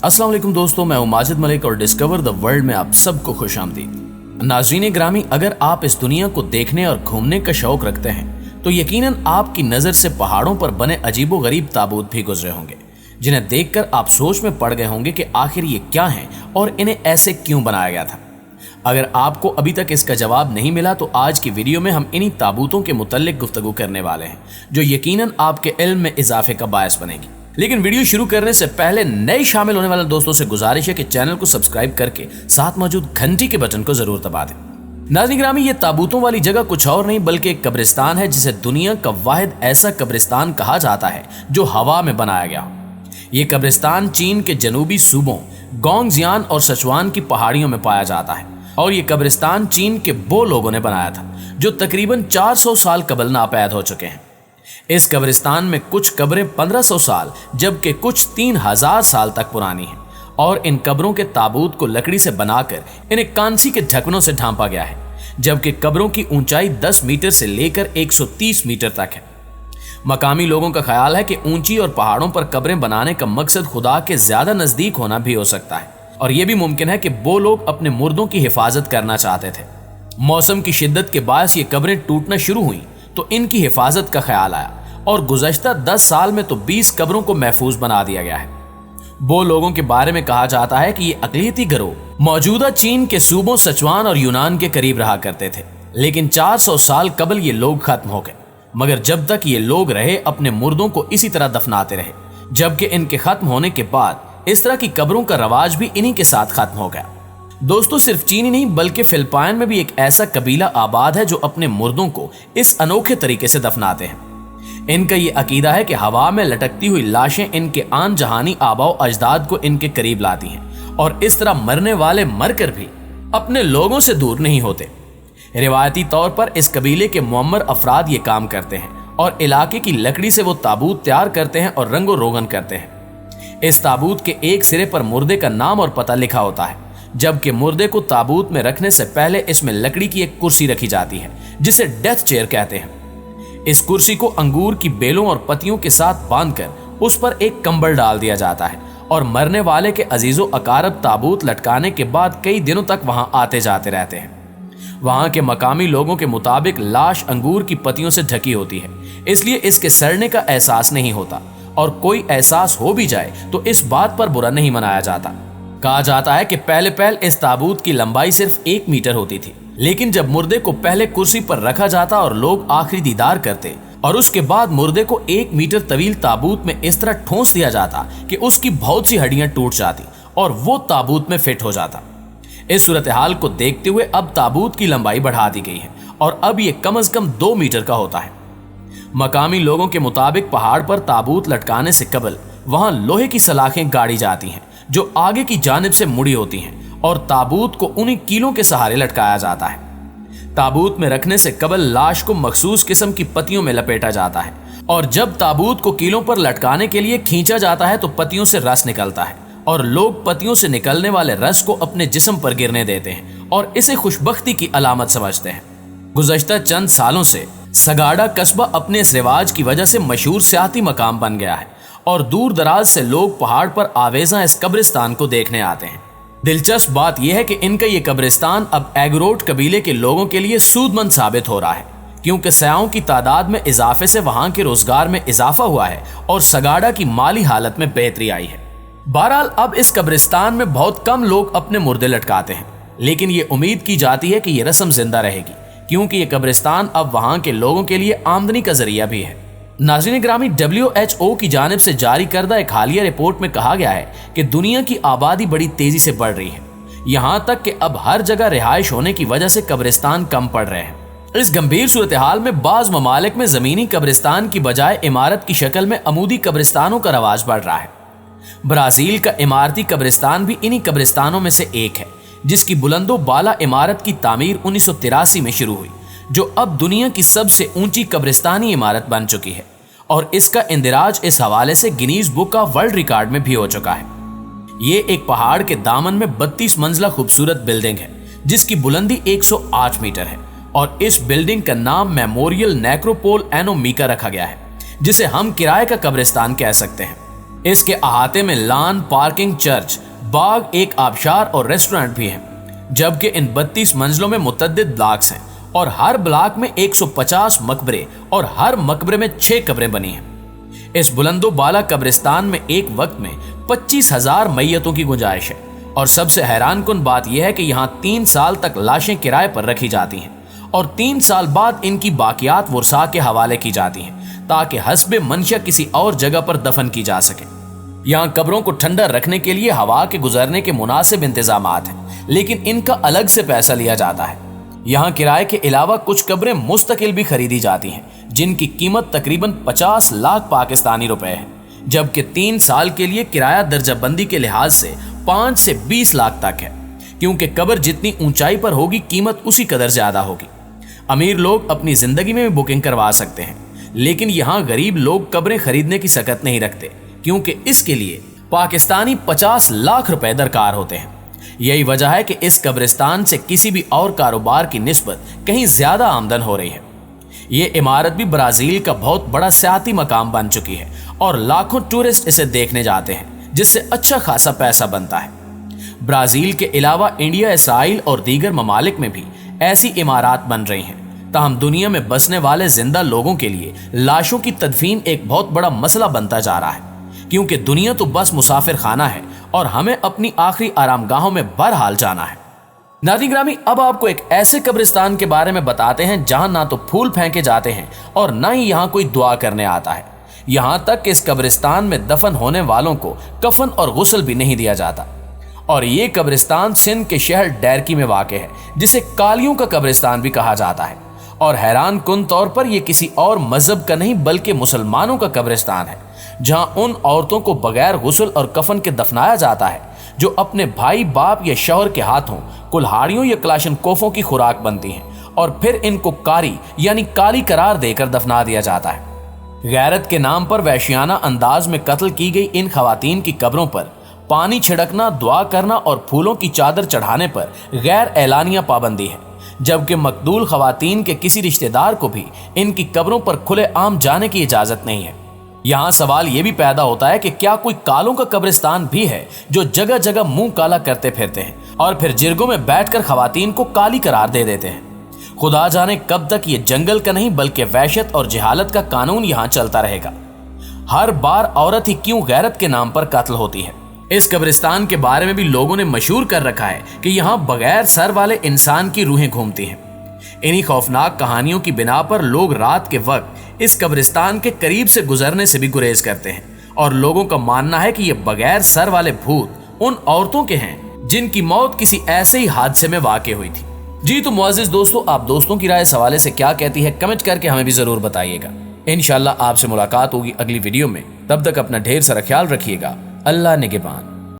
अस्सलाम वालेकुम दोस्तों, मैं हूं माजिद मलिक और डिस्कवर द वर्ल्ड में आप सबको खुश आमदीद। नाज़रीन ग्रामी, अगर आप इस दुनिया को देखने और घूमने का शौक रखते हैं तो यकीनन आपकी नज़र से पहाड़ों पर बने अजीबो गरीब ताबूत भी गुजरे होंगे, जिन्हें देखकर आप सोच में पड़ गए होंगे कि आखिर ये क्या हैं और इन्हें ऐसे क्यों बनाया गया था। अगर आपको अभी तक इसका जवाब नहीं मिला तो आज की वीडियो में हम इन्हीं ताबूतों के मुतल्लिक गुफ्तगू करने वाले हैं, जो यकीनन आपके इल्म में इजाफे का बायस बनेगी। लेकिन वीडियो शुरू करने से पहले नए शामिल होने वाले दोस्तों से गुजारिश है कि चैनल को सब्सक्राइब करके साथ मौजूद घंटी के बटन को जरूर दबा दें। नाज़रीन ग्रामी, ये ताबूतों वाली जगह कुछ और नहीं बल्कि एक कब्रिस्तान है, जिसे दुनिया का वाहिद ऐसा कब्रिस्तान कहा जाता है जो हवा में बनाया गया। ये कब्रिस्तान चीन के जनूबी सूबों गोंगजियान और सिचुआन की पहाड़ियों में पाया जाता है और ये कब्रिस्तान चीन के वो लोगों ने बनाया था जो तकरीबन 400 साल कबल नापैद हो चुके हैं। इस कब्रिस्तान में कुछ कब्रें 1500 साल जबकि कुछ 3000 साल तक पुरानी हैं और इन कब्रों के ताबूत को लकड़ी से बनाकर इन्हें कांसी के ढकनों से ढांपा गया है, जबकि कब्रों की ऊंचाई 10 मीटर से लेकर 130 मीटर तक है। मकामी लोगों का ख्याल है कि ऊंची और पहाड़ों पर कब्रें बनाने का मकसद खुदा के ज्यादा नजदीक होना भी हो सकता है और यह भी मुमकिन है कि वो लोग अपने मुर्दों की हिफाजत करना चाहते थे। मौसम की शिद्दत के बायस ये कब्रें टूटना शुरू हुई तो इनकी हिफाजत का ख्याल आया और गुज़श्ता 10 साल में तो 20 कब्रों को महफूज बना दिया गया है। वो लोगों के बारे में कहा जाता है कि ये अक़लियती गिरोह मौजूदा चीन के सूबों सिचुआन और यूनान के करीब रहा करते थे, लेकिन 400 साल कबल ये लोग खत्म हो गए। मगर जब तक ये लोग रहे अपने मुर्दों को इसी तरह दफनाते रहे, जबकि इनके खत्म होने के बाद इस तरह की कब्रों का रवाज भी इन्हीं के साथ खत्म हो गया। दोस्तों, सिर्फ चीन ही नहीं बल्कि फिलिपाइन में भी एक ऐसा कबीला आबाद है जो अपने मुर्दों को इस अनोखे तरीके से दफनाते हैं। इनका ये अकीदा है कि हवा में लटकती हुई लाशें इनके आन जहानी आबाओ अजदाद को इनके करीब लाती हैं और इस तरह मरने वाले मरकर भी अपने लोगों से दूर नहीं होते। रिवायती तौर पर इस कबीले के मुअम्मर अफराद ये काम करते हैं और इलाके की लकड़ी से वो ताबूत तैयार करते हैं और रंगो रोगन करते हैं। इस ताबूत के एक सिरे पर मुर्दे का नाम और पता लिखा होता है, जबकि मुर्दे को ताबूत में रखने से पहले इसमें लकड़ी की एक कुर्सी रखी जाती है जिसे डेथ चेयर कहते हैं। इस कुर्सी को अंगूर की बेलों और पत्तियों के साथ बांधकर उस पर एक कंबल डाल दिया जाता है और मरने वाले के अजीजो अकारब ताबूत लटकाने के बाद कई दिनों तक वहां आते जाते रहते हैं। वहां के मकामी लोगों के मुताबिक लाश अंगूर की पत्तियों से ढकी होती है, इसलिए इसके सड़ने का एहसास नहीं होता और कोई एहसास हो भी जाए तो इस बात पर बुरा नहीं मनाया जाता। कहा जाता है कि पहले इस ताबूत की लंबाई सिर्फ 1 मीटर होती थी, लेकिन जब मुर्दे को पहले कुर्सी पर रखा जाता और लोग आखिरी दीदार करते और उसके बाद मुर्दे को 1 मीटर तवील ताबूत में इस तरह ठोंस दिया जाता कि उसकी बहुत सी हड्डियां टूट जाती और वो ताबूत में फिट हो जाता। इस सूरत हाल को देखते हुए अब ताबूत की लंबाई बढ़ा दी गई है और अब ये कम से कम 2 मीटर का होता है। मकामी लोगों के मुताबिक पहाड़ पर ताबूत लटकाने से कबल वहां लोहे की सलाखें गाड़ी जाती हैं जो आगे की जानिब से मुड़ी होती हैं और ताबूत को उन्हीं कीलों के सहारे लटकाया जाता है। ताबूत में रखने से कबल लाश को मखसूस किस्म की पत्तियों में लपेटा जाता है और जब ताबूत को कीलों पर लटकाने के लिए खींचा जाता है तो पत्तियों से रस निकलता है और लोग पत्तियों से निकलने वाले रस को अपने जिस्म पर गिरने देते हैं और इसे खुशबख्ती की अलामत समझते हैं। गुज़श्ता चंद सालों से सगाड़ा कस्बा अपने इस रिवाज की वजह से मशहूर सियाती मकाम बन गया है और दूर दराज से लोग पहाड़ पर आवेजा इस कब्रिस्तान को देखने आते हैं। दिलचस्प बात यह है कि इनका ये कब्रिस्तान अब एगरोट कबीले के लोगों के लिए सूदमंद साबित हो रहा है, क्योंकि सयाहों की तादाद में इजाफे से वहां के रोजगार में इजाफा हुआ है और सगाड़ा की माली हालत में बेहतरी आई है। बहरहाल अब इस कब्रिस्तान में बहुत कम लोग अपने मुर्दे लटकाते हैं, लेकिन ये उम्मीद की जाती है कि ये रस्म जिंदा रहेगी, क्योंकि ये कब्रिस्तान अब वहां के लोगों के लिए आमदनी का जरिया भी है। नाज़रीन ग्रामी, WHO की जानिब से जारी करदा एक हालिया रिपोर्ट में कहा गया है कि दुनिया की आबादी बड़ी तेजी से बढ़ रही है, यहाँ तक कि अब हर जगह रिहाइश होने की वजह से कब्रिस्तान कम पड़ रहे हैं। इस गंभीर सूरत हाल में बाज ममालिक में जमीनी कब्रिस्तान की बजाय इमारत की शक्ल में अमूदी कब्रिस्तानों का रवाज बढ़ रहा है। ब्राजील का इमारती कब्रिस्तान भी इन्हीं कब्रिस्तानों में से एक है, जिसकी बुलंदो बाला इमारत की तामीर 1983 में शुरू हुई, जो अब दुनिया की सबसे ऊंची कब्रिस्तानी इमारत बन चुकी है और इसका इंदिराज इस हवाले से Guinness book of world record में भी हो चुका है। ये एक पहाड़ के दामन में 32 मंजिला खूबसूरत बिल्डिंग है जिसकी बुलंदी 108 मीटर है और इस बिल्डिंग का नाम मेमोरियल नेक्रोपोल एनो मीका रखा गया है, जिसे हम किराए का कब्रिस्तान कह सकते हैं। اس کے احاطے میں لان، پارکنگ، چرچ، باغ، ایک آبشار اور ریسٹورنٹ بھی ہیں، جبکہ ان 32 منزلوں میں متعدد بلاکس ہیں اور ہر بلاک میں 150 مقبرے اور ہر مقبرے میں 6 قبریں بنی ہیں۔ اس بلند و بالا قبرستان میں ایک وقت میں 25,000 میتوں کی گنجائش ہے، اور سب سے حیران کن بات یہ ہے کہ یہاں 3 سال تک لاشیں کرائے پر رکھی جاتی ہیں اور 3 سال بعد ان کی باقیات ورثاء کے حوالے کی جاتی ہیں تاکہ حسب منشا کسی اور جگہ پر دفن کی جا سکے۔ یہاں قبروں کو ٹھنڈا رکھنے کے لیے ہوا کے گزرنے کے مناسب انتظامات ہیں، لیکن ان کا الگ سے پیسہ لیا جاتا ہے۔ یہاں کرائے کے علاوہ کچھ قبریں مستقل بھی خریدی جاتی ہیں، جن کی قیمت تقریباً 50 لاکھ پاکستانی روپے ہے، جبکہ 3 سال کے لیے کرایہ درجہ بندی کے لحاظ سے 5 سے 20 لاکھ تک ہے، کیونکہ قبر جتنی اونچائی پر ہوگی قیمت اسی قدر زیادہ ہوگی۔ امیر لوگ اپنی زندگی میں بھی بکنگ کروا سکتے ہیں، لیکن یہاں غریب لوگ قبریں خریدنے کی سکت نہیں رکھتے، کیونکہ اس کے لیے پاکستانی 50 لاکھ روپے درکار ہوتے ہیں۔ یہی وجہ ہے کہ اس قبرستان سے کسی بھی اور کاروبار کی نسبت کہیں زیادہ آمدن ہو رہی ہے۔ یہ عمارت بھی برازیل کا بہت بڑا سیاحتی مقام بن چکی ہے اور لاکھوں ٹورسٹ اسے دیکھنے جاتے ہیں، جس سے اچھا خاصا پیسہ بنتا ہے۔ برازیل کے علاوہ انڈیا، اسرائیل اور دیگر ممالک میں بھی ایسی عمارات بن رہی ہیں، تاہم دنیا میں بسنے والے زندہ لوگوں کے لیے لاشوں کی تدفین ایک بہت بڑا مسئلہ بنتا جا رہا ہے، کیونکہ دنیا تو بس مسافر خانہ ہے اور ہمیں اپنی آخری آرام گاہوں میں بہرحال جانا ہے۔ ناظرین گرامی، اب آپ کو ایک ایسے قبرستان کے بارے میں بتاتے ہیں جہاں نہ تو پھول پھینکے جاتے ہیں اور نہ ہی یہاں کوئی دعا کرنے آتا ہے۔ یہاں تک کہ اس قبرستان میں دفن ہونے والوں کو کفن اور غسل بھی نہیں دیا جاتا، اور یہ قبرستان سندھ کے شہر ڈیرکی میں واقع ہے، جسے کالیوں کا قبرستان بھی کہا جاتا ہے، اور حیران کن طور پر یہ کسی اور مذہب کا نہیں بلکہ مسلمانوں کا قبرستان ہے، جہاں ان عورتوں کو بغیر غسل اور کفن کے دفنایا جاتا ہے جو اپنے بھائی، باپ یا شوہر کے ہاتھوں کلہاڑیوں یا کلاشن کوفوں کی خوراک بنتی ہیں، اور پھر ان کو کاری یعنی کالی قرار دے کر دفنا دیا جاتا ہے۔ غیرت کے نام پر وحشیانہ انداز میں قتل کی گئی ان خواتین کی قبروں پر پانی چھڑکنا، دعا کرنا اور پھولوں کی چادر چڑھانے پر غیر اعلانیہ پابندی ہے، جبکہ مقتول خواتین کے کسی رشتہ دار کو بھی ان کی قبروں پر کھلے عام جانے کی اجازت نہیں ہے۔ یہاں سوال یہ بھی پیدا ہوتا ہے کہ کیا کوئی کالوں کا قبرستان بھی ہے جو جگہ جگہ منہ کالا کرتے پھرتے ہیں اور پھر جرگوں میں بیٹھ کر خواتین کو کالی قرار دے دیتے ہیں؟ خدا جانے کب تک یہ جنگل کا نہیں بلکہ وحشت اور جہالت کا قانون یہاں چلتا رہے گا۔ ہر بار عورت ہی کیوں غیرت کے نام پر قتل ہوتی ہے؟ اس قبرستان کے بارے میں بھی لوگوں نے مشہور کر رکھا ہے کہ یہاں بغیر سر والے انسان کی روحیں گھومتی ہیں۔ انہی خوفناک کہانیوں کی بنا پر لوگ رات کے وقت اس قبرستان کے قریب سے گزرنے سے بھی گریز کرتے ہیں، اور لوگوں کا ماننا ہے کہ یہ بغیر سر والے بھوت ان عورتوں کے ہیں جن کی موت کسی ایسے ہی حادثے میں واقع ہوئی تھی۔ جی تو معزز دوستو، آپ دوستوں کی رائے اس حوالے سے کیا کہتی ہے؟ کمنٹ کر کے ہمیں بھی ضرور بتائیے گا۔ انشاءاللہ آپ سے ملاقات ہوگی اگلی ویڈیو میں، تب تک اپنا ڈھیر سارا خیال رکھیے گا۔ اللہ نگہبان۔